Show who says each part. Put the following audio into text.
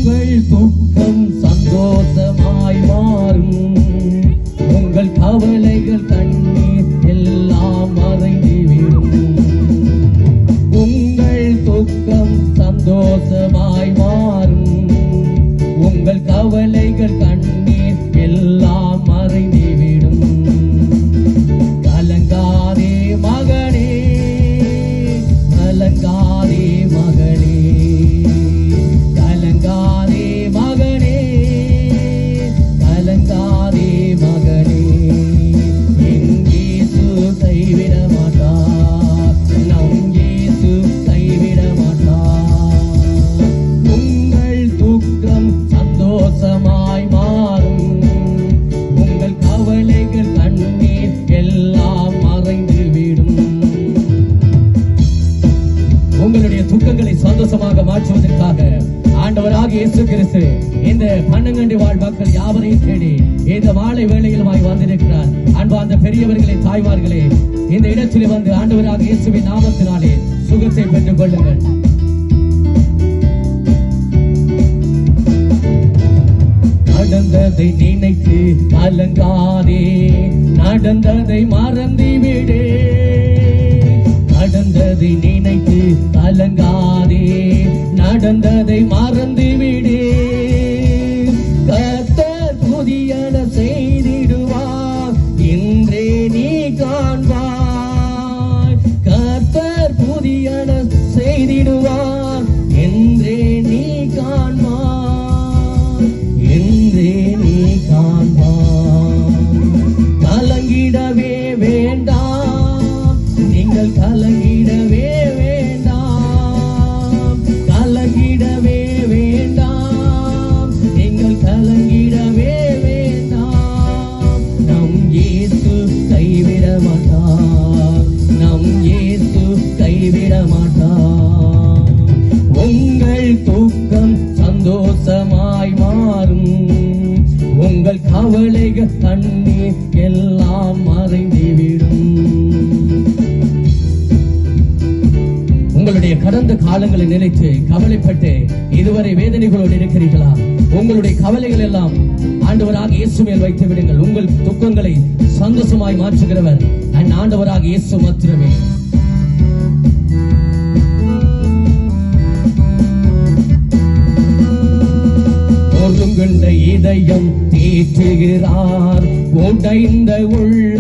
Speaker 1: உங்கள் துக்கம் சந்தோஷமாய் மாறும். உங்கள் கவலைகள் கண்ணீர் எல்லாம் மறைந்துவிடும். உங்கள் துக்கம் சந்தோஷமாய் மாறும். உங்கள் கவலைகள் கண்ணீர் எல்லாம் மறைந்துவிடும். கலங்காதே மகனே, கலங்காதே மகளே, கலங்காதே மகனே, கலங்காதே மகளே. என் இயேசு கைவிட மாட்டார், நம் இயேசு கைவிட மாட்டார். உங்கள் துக்கம் சந்தோஷமாய் மாறும். உங்கள் கவலைகள் கண்ணீர் எல்லாம் மறைந்துவிடும். உங்களுடைய துக்கங்களை சந்தோஷமாக மாற்றுவதற்காக ஆண்டவராக இயேசு கிறிஸ்து இந்த பன்னங்கண்டி வாழ் மக்கள் யாவரையும் தேடி இந்த மாலை வேளையிலுமாய் வந்திருக்கிறார். அன்பார்ந்த பெரியவர்களே, தாய்மார்களே, இந்த இடத்திலே வந்து ஆண்டவராக இயேசுவின் நாமத்தினாலே சுகத்தை பெற்றுக் கொள்ளுங்கள். நடந்ததை நினைத்து கலங்காதே, நடந்ததை மறந்துவிடு. நடந்ததை நினைத்து கலங்காதே, நடந்ததை மறந்துவிடு. கர்த்தர் புதியன செய்திடுவார், இன்றே நீ காண்பாய். கர்த்தர் புதியன செய்திடுவார், என்றே நீ காண்பாய், என்றே நீ காண்பாய். கலங்கிடவே வேண்டாம், நீங்கள் கலங்கிடவே வேண்டாம், கலங்கிடவே வேண்டாம், நீங்கள் கலங்கிடவே வேண்டாம். நம் இயேசு கைவிட மாட்டார், நம் இயேசு கைவிட மாட்டார். உங்கள் தூக்கம் சந்தோஷமாய் மாறும். உங்கள் கவலைகள் கண்ணீர் எல்லாம் மறைந்துவிடும். உங்களுடைய கடந்த காலங்களை நினைத்து கவலைப்பட்டு இதுவரை வேதனைகளோடு இருக்கிறீர்களா? உங்களுடைய கவலைகள் எல்லாம் ஆண்டவராக இயேசு மேல் வைத்து விடுங்கள். உங்கள் துக்கங்களை சந்தோஷமாய் மாற்றுகிறவர் ஆண்டவராக இயேசு மாத்திரமே. ஒருங்குண்ட இதயம் தேற்றுகிறார், உடைந்த உள்ள